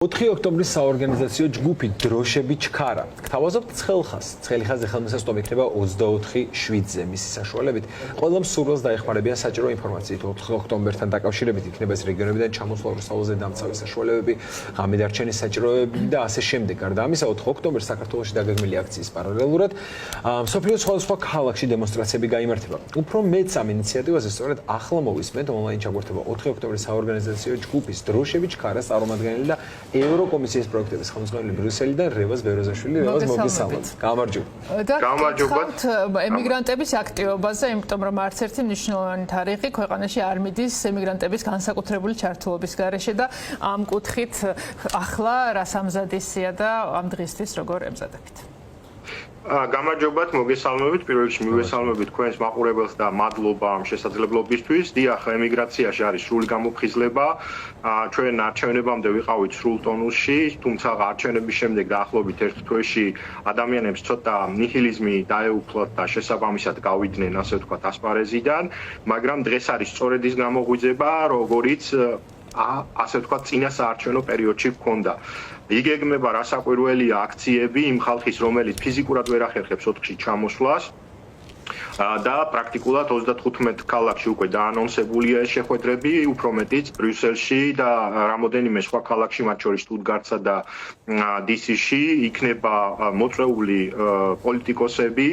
4 ოქტომბრის საორგანიზაციო ჯგუფი დროშები ჩქარა. გთავაზობთ ცხელხას. ცხელიხაზე ხელმისაწვდომი იქნება 24/7-ზე. მისი საშუალებით ყველა მსურველს დაეხმარებიან საჭირო ინფორმაციით. 4 ოქტომბერთან დაკავშირებით იქნება ეს რეგიონებიდან ჩამოსვლა რუსთაველზე დამცავი საშუალებები, ღამე დარჩენის საჭიროებები და ასე შემდეგ. გარდა ამისა, 4 ოქტომბერს საქართველოში დაგეგმილი აქციის პარალელურად მსოფლიოს სხვადასხვა ქალაქში დემონსტრაციები გაიმართება. უფრო მეც ამ ინიციატივაზე სწორედ ახლა მოვისმენთ ონლაინ ჩაგვერთება 4 ოქტომბრის საორგანიზაციო ჯგუფის დროშები ჩქარას წარმომადგენელი და ევროკომისიის პროექტების ხელმძღვანელი ბრიუსელიდან რევაზ ბეროზაშვილი. რევაზ მოგესალმებით. გამარჯობა. გამარჯობათ ემიგრანტების აქტივობაზე, იმიტომ რომ არც ერთი მნიშვნელოვანი თარიღი ქვეყანაში არ მიდის ემიგრანტების განსაკუთრებული ჩართულობის გარეშე და ამ კუთხით ახლა რას ამზადისია და ამ დღისთვის როგორ ემზადებით? გამარჯობათ, მოგესალმებით. პირველ რიგში მივესალმებით თქვენს მაყურებელს და მადლობა ამ შესაძლებლობისთვის. დიახ, ემიგრაციაში არის სრული გამოფხიზლება. ჩვენ არჩევნებამდე ვიყავით სრულ ტონუსში, თუმცა არჩევნების შემდეგ დაახლოებით ერთ თვეში ადამიანებს ცოტა ნიჰილიზმი დაეუფლათ და შესაბამისად გავიდნენ, ასე ვთქვათ, ასპარეზიდან, მაგრამ დღეს არის სწორედ ის გამოღვიძება, როგორიც ასე ვთქვათ, წინა საარჩევნო პერიოდში ჰქონდა. იგეგმება რასაკვირველია აქციები იმ ხალხის, რომელიც ფიზიკურად ვერ ახერხებს 4-ში ჩამოსვლას და პრაქტიკულად 35 ქალაქში უკვე დაანონსებულია ეს შეხვედრები, უფრო მეტიც ბრიუსელში და რამოდენიმე სხვა ქალაქში, მათ შორის სტუტგარტსა და DC-ში იქნება მოწვეული პოლიტიკოსები,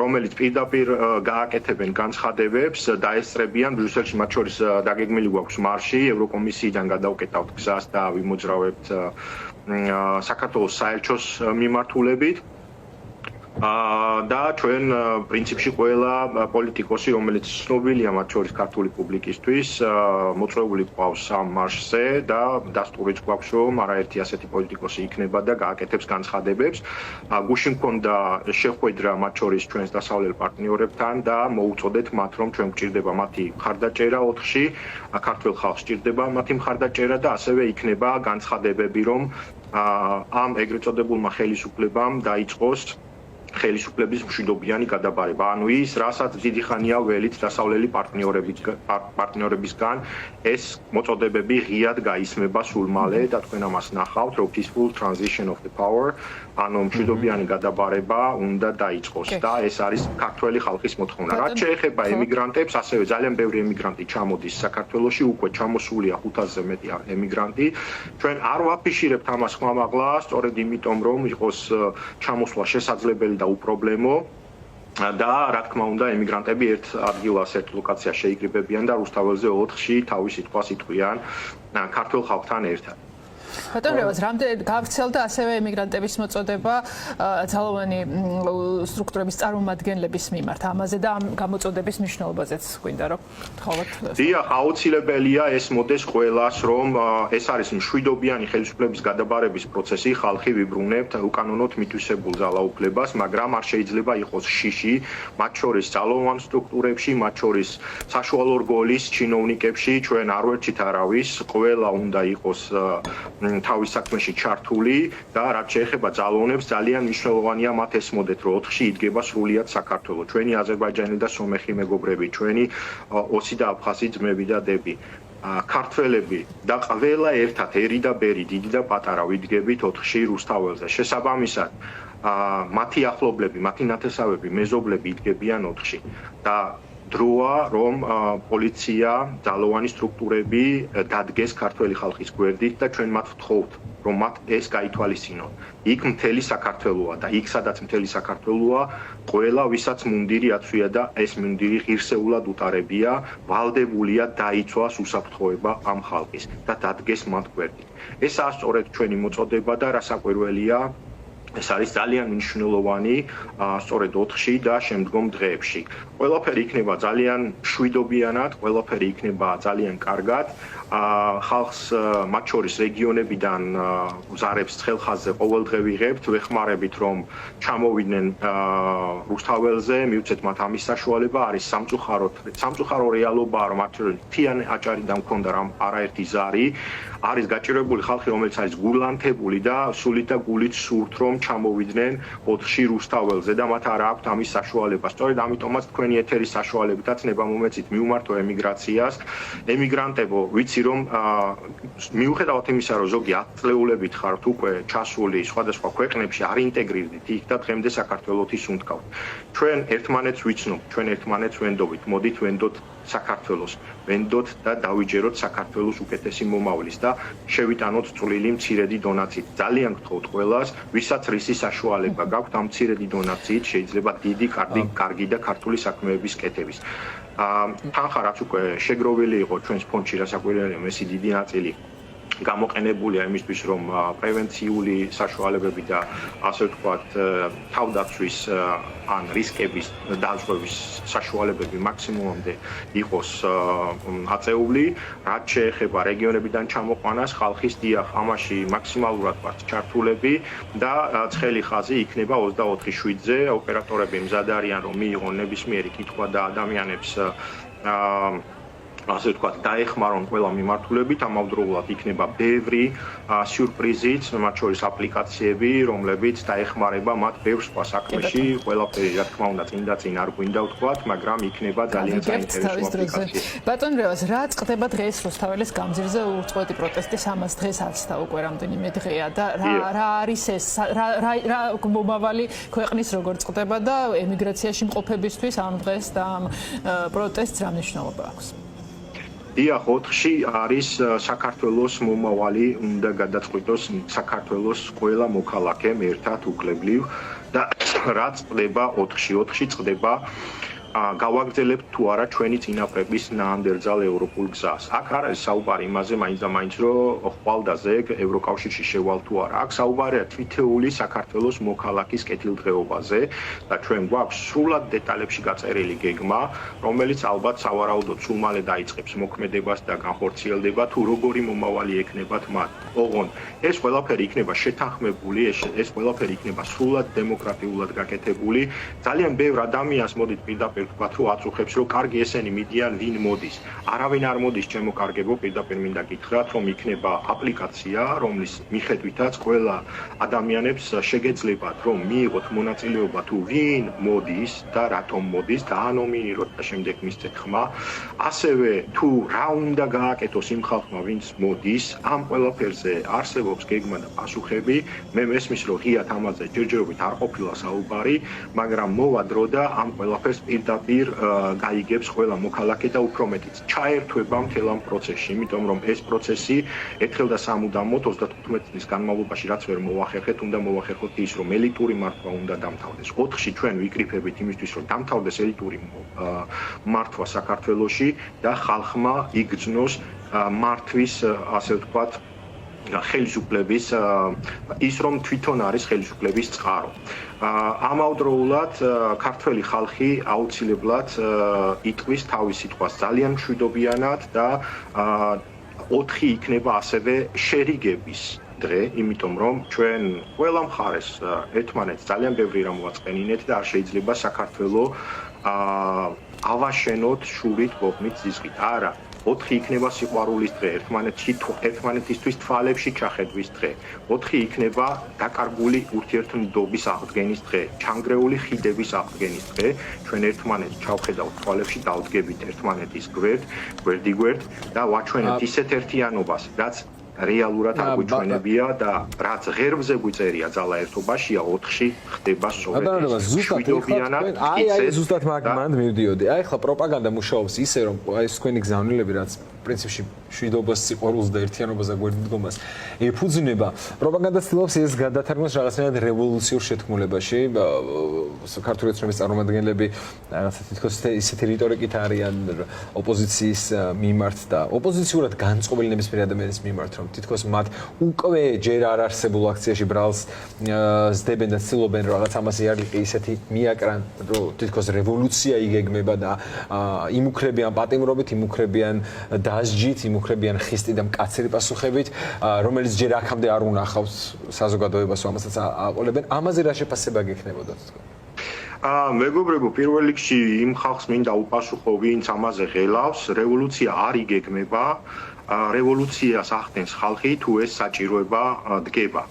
რომელიც პირდაპირ გააკეთებენ განცხადებებს, დაესწრებიან ბრიუსელში, მათ შორის დაგეგმილი გვაქვს მარში, ევროკომისიიდან გადავკეტავთ გზას და ვიმოძრავებთ საქართველოს საელჩოს მიმართულებით. და ჩვენ პრინციპში ყველა პოლიტიკოსი, რომელიც ცნობილია მათ შორის ქართული პუბლიკისთვის, მოწვეული გვყავს ამ მარშზე და დასტურიც გვაქვს, რომ არაერთი ასეთი პოლიტიკოსი იქნება და გააკეთებს განცხადებებს. გუშინ მქონდა შეხვედრა მათ შორის ჩვენს დასავლელ პარტნიორებთან და მოუწოდეთ მათ, რომ ჩვენ გვჭირდება მათი მხარდაჭერა 4-ში, ქართველ ხალხს სჭირდება მათი მხარდაჭერა და ასევე იქნება განცხადებები, რომ ამ ეგრეთ წოდებულმა ხელისუფლებამ დაიწყოს ხელისუფლების მშვიდობიანი გადაბარება. ანუ ის, რასაც დიდი ხანია ველით დასავლელი პარტნიორებისგან, ეს მოწოდებები ღიად გაისმება სულ მალე და თქვენ ამას ნახავთ, რომ peaceful transition of the power, ანუ მშვიდობიანი გადაბარება უნდა დაიწყოს და ეს არის ქართველი ხალხის მოთხოვნა. რაც შეეხება ემიგრანტებს, ასევე ძალიან ბევრი ემიგრანტი ჩამოდის საქართველოში, უკვე ჩამოსულია 500-ზე მეტი ემიგრანტი. ჩვენ არ ვაფიშირებთ ამას ხმამაღლა, სწორედ იმიტომ, რომ იყოს ჩამოსვლა შესაძლებელი და უპრობლემო და რა თქმა უნდა ემიგრანტები ერთ ადგილას, ერთ ლოკაციას შეიკრიბებიან და რუსთაველზე 4-ში თავის სიტყვას იტყვიან ქართულ ხალხთან ერთად. ბატონ რევაზ, რამდენი გავრცელდა ასევე ემიგრანტების მოწოდება ძალოვანი სტრუქტურების წარმომადგენლების მიმართ ამაზე და ამ გამოწოდების მნიშვნელობაზეც გვინდა რომ თხოვოთ. დიახ, აუცილებელია ეს მოდეს ყველას, რომ ეს არის მშვიდობიანი ხელისუფლების გადაბარების პროცესი, ხალხი ვიბრუნებთ უკანონოდ მითვისებულ ძალაუფლებას, მაგრამ არ შეიძლება იყოს შიში, მათ შორის ძალოვან სტრუქტურებში, მათ შორის საშუალო რგოლის ჩინოვნიკებში, ჩვენ არ ვერჩით არავის, ყველა უნდა იყოს თავის საქმეში ჩართული და რაც შეეხება ძალოვნებს, ძალიან მნიშვნელოვანია მათ ესმოდეთ, რომ 4-ში იდგება სრულიად საქართველო. ჩვენი აზერბაიჯანი და სომეხი მეგობრები, ჩვენი ოსი და აფხაზი ძმები და დები, ქართველები და ყველა ერთად, ერი და ბერი, დიდი და პატარა ვიდგებით 4-ში რუსთაველზე. შესაბამისად, მათი ახლობლები, მათი ნათესავები, მეზობლები იდგებიან 4-ში და დროა, რომ პოლიცია, ძალოვანი სტრუქტურები დადგეს ქართველი ხალხის გვერდით და ჩვენ მათ ვთხოვთ, რომ მათ ეს გაითვალისწინონ. იქ მთელი საქართველოა და იქ, სადაც მთელი საქართველოა, ყველა, ვისაც მუნდირი აცვია და ეს მუნდირი ღირსეულად უტარებია, ვალდებულია დაიცვას უსაფრთხოება ამ ხალხის და დადგეს მათ გვერდით. ესაა სწორედ ჩვენი მოწოდება და რასაკვირველია, ეს არის ძალიან მნიშვნელოვანი სწორედ 4-ში და შემდგომ დღეებში. ყველაფერი იქნება ძალიან მშვიდობიანად, ყველაფერი იქნება ძალიან კარგად. ხალხს მათ შორის რეგიონებიდან ზარებს ცხელხაზზე ყოველდღე ვიღებთ, ვეხმარებით, რომ ჩამოვიდნენ რუსთაველზე, მივცეთ მათ ამის საშუალება, არის სამწუხარო რეალობაა, რომ მთიანი აჭარიდან მქონდა არაერთი ზარი, არის გაჭირვებული ხალხი, რომელიც არის გულანთებული და სულით და გულით სურთ, რომ ჩამოვიდნენ 4-ში რუსთაველზე და მათ არ აქვთ ამის საშუალება. სწორედ ამიტომაც თქვენი ეთერის საშუალებითაც ნება მომეწით მივმართო ემიგრაციას. ემიგრანტებო, ვიცი რომ მიუხედავად იმისა, რომ ზოგი 10 წლეულებით ხართ უკვე ჩასული სხვადასხვა ქვეყნებში არ ინტეგრირდით იქ და დღემდე საქართველოსთვის უნდკავთ. ჩვენ ერთმანეთს ვიცნობთ, ჩვენ ერთმანეთს ვენდობთ, მოდით ვენდოთ საქართველოს, ვენდოთ და დავიჯეროთ საქართველოს უკეთესი მომავლის და შევიტანოთ წვლილი მცირედი დონაციით. ძალიან გთხოვთ ყველას, ვისაც რისი საშუალება გაქვთ ამ მცირედი დონაციით შეიძლება დიდი, კარგი და ქართული საქმეების კეთების. თანხა რაც უკვე შეგროვილი იყო ჩვენს ფონდში, რასაკვირველია, მისი დიდი ნაწილი გამოყენებულია იმისთვის, რომ პრევენციული საშუალებები და ასე ვთქვათ, თავდაცვის ან რისკების დაზღვევის საშუალებები მაქსიმუმამდე იყოს აწეული, რაც შეეხება რეგიონებიდან ჩამოყვანას, ხალხის დიახ, ამაში მაქსიმალურად ვართ ჩართულები და ცხელი ხაზი იქნება 24/7-ზე. ოპერატორები მზად არიან, რომ მიიღონ ნებისმიერი კითხვა და ადამიანებს ასე ვთქვათ, დაეხმარონ ყველა მიმართულებით, ამავდროულად იქნება ბევრი სიურპრიზიც, მათ შორის აპლიკაციები, რომლებიც დაეხმარება მათ ბევრ სხვა საქმეში, ყველაფერი, რა თქმა უნდა, წინ არ გვინდა ვთქვათ, მაგრამ იქნება ძალიან საინტერესო აპლიკაცია. ბატონ რევას, რა წყდება დღეს რუსთაველის გამზირზე უწყვეტი პროტესტის ამას დღეს არცდა უკვე რამდენიმე დღეა და რა არის ეს, რა მომავალი ქვეყნის როგორ წყდება და ემიგრაციაში მყოფებისთვის ამ დღეს და ამ პროტესტს რა მნიშვნელობა აქვს? დიახ, 4-ში არის საქართველოს მომავალი, უნდა გადაწყვიტოს საქართველოს ყველა მოქალაქემ ერთად უკლებლივ და რა წყდება 4-ში? 4-ში წყდება გავაგრძელებთ თუ არა ჩვენი წინაპრების ნამდვილ ევროპულ გზას. აქ არ არის საუბარი იმაზე, მაინც და მაინც რომ ხვალდაზე ევროკავშირში შევალ თუ არა. აქ საუბარია თითოეული საქართველოს მოქალაქის კეთილდღეობაზე და ჩვენ გვაქვს სრულად დეტალებში გაწერილი გეგმა, რომელიც ალბათ სავარაუდოდ სულ მალე დაიწყებს მოქმედებას და განხორციელდება თუ როგორი მომავალი ექნებათ მათ. ოღონდ ეს ყველაფერი იქნება შეთანხმებული, ეს ყველაფერი იქნება სრულად დემოკრატიულად გაკეთებული. ძალიან ბევრ ადამიანს მოდით პირდაპირ ვთქვათ, რომ აწუხებს, რომ კარგი ესენი მიდიან, ვინ მოდის. არავინ არ მოდის, ჩემო კარგებო, პირდაპირ მინდა გითხრათ, რომ იქნება აპლიკაცია, რომლის მიხედვითაც ყველა ადამიანებს შეგეძლებათ, რომ მიიღოთ მონაწილეობა თუ ვინ მოდის და რატომ მოდის და ანომინიროთ და შემდეგ მისცეთ ხმა. ასევე თუ რა უნდა გააკეთოს იმ ხალხმა, ვინც მოდის, ამ ყველაფერზე არსებობს გეგმა და პასუხები. მე მესმის, რომ ღიად ამაზე ჯერჯერობით არ ყოფილა საუბარი, მაგრამ მოვა დრო და ამ ყველაფერს პირდაპირ გაიგებს ყველა მოქალაქე და უფრო მეტიც ჩაერთვება მთელ ამ პროცესში, იმიტომ რომ ეს პროცესი ერთხელ და სამუდამოდ 35 წლის განმავლობაში რაც ვერ მოახერხეთ, უნდა მოახერხოთ ის, რომ ელიტური მართვა უნდა დამთავრდეს. 4-ში ჩვენ ვიკრიფებით იმისთვის, რომ დამთავრდეს ელიტური მართვა საქართველოში და ხალხმა იგრძნოს მართვის, ასე ვთქვათ, ხელისუფლების ის რომ თვითონ არის ხელისუფლების წყარო. ამავდროულად ქართველი ხალხი აუცილებლად იტყვის თავის სიტყვას ძალიან მშვიდობიანად და 4 იქნება ასევე შერიგების დღე, იმიტომ რომ ჩვენ ყველა მხარეს ერთმანეთს ძალიან ბევრი რამ ვაწყენინეთ და არ შეიძლება საქართველოს ავაშენოთ შურით, ბოხმით, ზიზღით. არა. 4 იქნება სიყვარულის დღე, ერთმანეთისთვის თვალებში ჩახედვის დღე. 4 იქნება დაკარგული ურთიერთმდობის აღდგენის დღე, ჩანგრეული ხიდების აღდგენის დღე. ჩვენ ერთმანეთს ჩავხედავთ თვალებში, დავდგებით ერთმანეთის გვერდიგვერდ და ვაჩვენებთ ისეთ ერთიანობას, რაც რეალურად არ გვიჩვენებია და რაც ღერბზე გვიწერია ძალაერთობაშია 4-ში ხდება სწორედ. აი ზუსტად მაგმან მივდიოდი. აი ხა პროპაგანდა მუშაობს ისე რომ ეს თქვენი გზავნილები რაც პრინციპში მშვიდობას, სიყვარულს და ერთიანობას და გვერდიდგომას ეფუძნება. პროპაგანდა ცდილობს ეს გადათარგმნოს რაღაცნაირად რევოლუციურ შეთქმულებაში. ქართული ეთნობის წარმომადგენლები რაღაცა თითქოს ისეთი რიტორიკით არიან ოპოზიციის მიმართ და ოპოზიციურად განწყობილი ნებისმიერი ადამიანის მიმართ, რომ თითქოს მათ უკვე ჯერ არ არსებულ აქციაში ბრალს ზდებენ და ცდილობენ რაღაც ამას იარლიყი ისეთი მიაკრან, რომ თითქოს რევოლუცია იგეგმება და იმუქრებიან პატიმრობით, იმუქრებიან დასჯით, იმუქრებიან ხისტი და მკაცრი პასუხებით, რომელიც ჯერ აქამდე არ უნახავს საზოგადოებას, ამასაც აყოლებენ. ამაზე რა შეფასება გექნებოდათ თქვენ? მეგობრებო, პირველ რიგში იმ ხალხს მინდა უპასუხო, ვინც ამაზე ღელავს, რევოლუცია არ იგეგმება. რევოლუციას ახდენს ხალხი, თუ ეს საჭიროება დგება.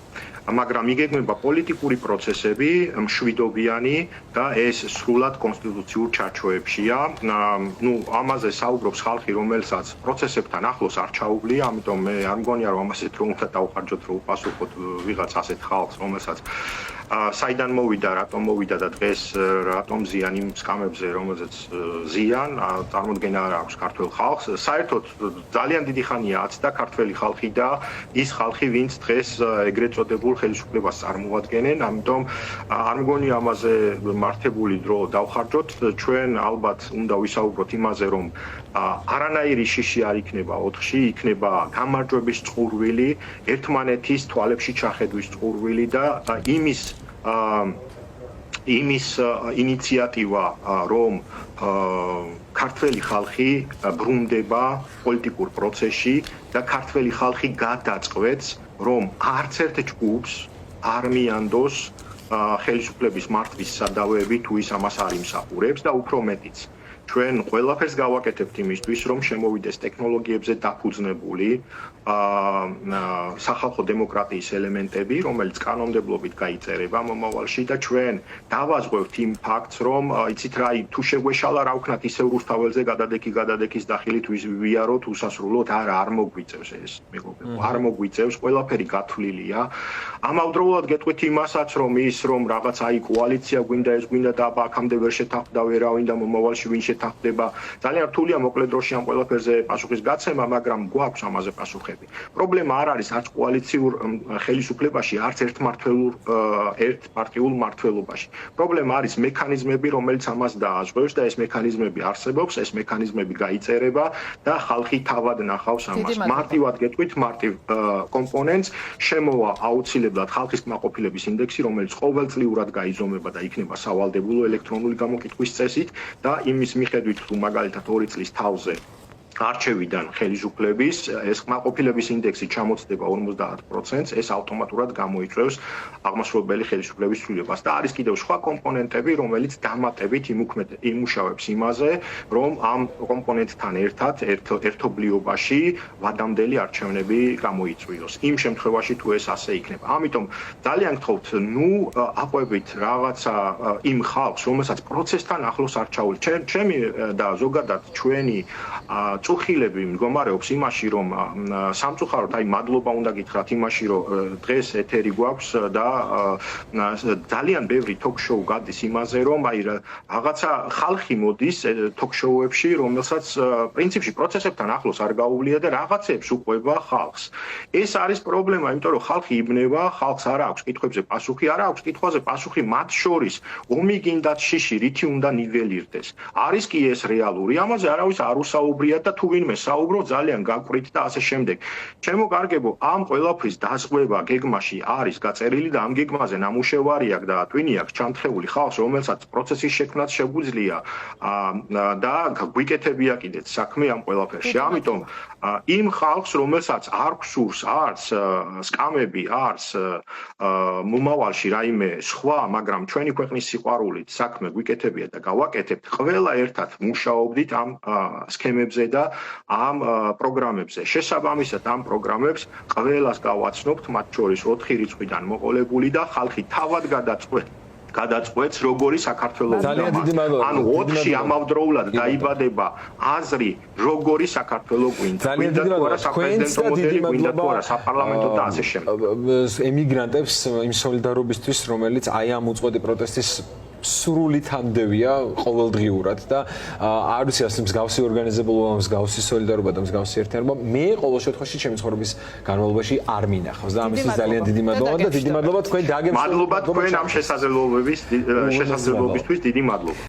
მაგრამ იგეგმება პოლიტიკური პროცესები, მშვიდობიანი და ეს სრულად კონსტიტუციურ ჩარჩოებშია. ამაზე საუბრობს ხალხი, რომელსაც პროცესებთან ახლოს არ ჩაუვლია, ამიტომ მე არ მგონია რომ ამასეთ რომ უნდა დავხარჯოთ რომ უპასუხოთ ვიღაც ასეთ ხალხს, რომელსაც საიდან მოვიდა, რატომ მოვიდა და დღეს რატომ ზიან იმ სკამებზე, რომელზეც ზიან, წარმოდგენა არ აქვს ქართულ ხალხს. საერთოდ ძალიან დიდი ხანია აცდა ქართველი ხალხი და ის ხალხი, ვინც დღეს ეგრეთ წოდებულ ხელისუფლებას წარმოადგენენ, ამიტომ არ მგონია ამაზე მართებული დრო დავხარჯოთ. ჩვენ ალბათ უნდა ვისაუბროთ იმაზე, რომ არანაირი შიში არ იქნება ოთხში, იქნება გამარჯვების წყურვილი, ერთმანეთის თვალებში ჩახედვის წყურვილი და იმის ინიციატივა, რომ ქართველი ხალხი ბრუნდება პოლიტიკურ პროცესში და ქართველი ხალხი გადაწყვეტს, რომ არც ერთ ჯგუფს არ მიანდოს ხელისუფლების მართვის სადავეები თუ ის ამას არ იმსახურებს და უფრო მეტიც. ჩვენ ყველაფერს გავაკეთებთ იმისთვის, რომ შემოვიდეს ტექნოლოგიებზე დაფუძნებული სახალხო დემოკრატიის ელემენტები, რომელიც კანონმდებლობით გაიწერება მომავალში და ჩვენ დავაზღვევთ იმ ფაქტს, რომ იცით რა, თუ შეგვეშალა რა ვქნათ ისევ რუსთაველზე გადადექის დახილით ვიაროთ უსასრულოდ, არ მოგვიწევს ეს მეგობრებო, არ მოგვიწევს, ყველაფერი გათვლილია. ამავდროულად გეტყვით იმასაც, რომ რაღაც აი კოალიცია გვინდა ეს გვინდა და აქამდე ვერ შეთანხმდა ვერავინ და მომავალში ვინ შეთანხმდება. ძალიან რთულია მოკლე დროში ამ ყველაფერზე პასუხის გაცემა, მაგრამ გვაქვს ამაზე პასუხი. პრობლემა არ არის არც კოალიციურ ხელისუფლებაში, არც ერთპარტიულ მმართველობაში. პრობლემა არის მექანიზმები, რომელიც ამას დააზღვევს და ეს მექანიზმები არსებობს, ეს მექანიზმები გაიწერება და ხალხი თავად ნახავს ამას. მარტივად გეტყვით, მარტივ კომპონენტს შემოვა აუცილებლად ხალხის კმაყოფილების ინდექსი, რომელიც ყოველწლიურად გაიზომება და იქნება სავალდებულო ელექტრონული გამოკითხვის წესით და იმის მიხედვით, თუ მაგალითად 2 წლის თავზე არჩევიდან ხელისუფლების ეს კმაყოფილების ინდექსი ჩამოწდება 50%-ს, ეს ავტომატურად გამოიწვევს აღმასრულებელი ხელისუფლების ცვლილებას და არის კიდევ სხვა კომპონენტები, რომელიც დამატებით იმუშავებს იმაზე, რომ ამ კომპონენტთან ერთად ერთობლიობაში ვადამდელი არჩევნები გამოიწვიოს. იმ შემთხვევაში თუ ეს ასე იქნება. ამიტომ ძალიან გთხოვთ, აყვებით რაღაცა იმ ხალხს, რომელსაც პროცესთან ახლოს არ ჩაუვლით. ჩემი და ზოგადად ჩვენი წუხილები მდგომარეობს იმაში, რომ სამწუხაროდ აი მადლობა უნდა გითხრათ იმაში, რომ დღეს ეთერი გვაქვს და ძალიან ბევრი ток-შოუ გადის იმაზე, რომ აი რაღაცა ხალხი მოდის ток-შოუებში, რომელსაც პრინციპში პროცესებთან ახლოს არ გაუვლია და რაღაცებს უყვება ხალხს. ეს არის პრობლემა, იმიტომ რომ ხალხი იბნება, ხალხს არ აქვს კითხვებზე პასუხი, არ აქვს კითხვაზე პასუხი მათ შორის, ომი გინდათ შიში, რითი უნდა ნიველირდეს. არის კი ეს რეალური, ამაზე არავის არ უსაუბრია და თუ ვინმე საუბრო ძალიან გაკვირით და ასე შემდეგ. ჩემო კარგებო, ამ ყველაფრის დაზღვევა გეგმაში არის გაწერილი და ამ გეგმაზე ნამუშევარი აქვს და ტვინი აქვს ჩამთხეული ხალხს, რომელსაც პროცესის შექმნაც შეგვიძლია და გვიკეთებია კიდეც საქმე ამ ყველაფერში. ამიტომ იმ ხალხს, რომელსაც არ გსურს არც სკამები, არც მომავალში რაიმე სხვა, მაგრამ ჩვენი ქვეყნის სიყვარულით საქმე გვიკეთებია და გავაკეთებთ, ყველა ერთად მუშაობდით ამ სქემებზე და ამ პროგრამებზე. შესაბამისად ამ პროგრამებს ყველას გავაცნობთ, მათ შორის 4 რიცხვიდან მოყოლებული და ხალხი თავად გადაწყვეტს როგორი საქართველოს გახდა. ანუ 4-ში ამავდროულად დაიბადება აზრი როგორი საქართველოს გვინდა. გვინდა თუ არა საპრეზიდენტო მოდელი, გვინდა თუ არა საპარლამენტო და ასე შემდეგ. ემიგრანტებს იმ სოლიდარობისთვის, რომელიც აი ამ უწყვეტი პროტესტის სრული თანდებია ყოველდღიურად და არ ვიცი ასე მსგავსი ორგანიზებულობა, მსგავსი სოლიდარობა და მსგავსი ერთიანობა მე ყოველ შემთხვევაში ჩემი ცხოვრების განმავლობაში არ მინახავს და ამისთვის ძალიან დიდი მადლობა და დიდი მადლობა თქვენ დაგემშვიდობთ. მადლობა თქვენ ამ შესაძლებლობისთვის, დიდი მადლობა.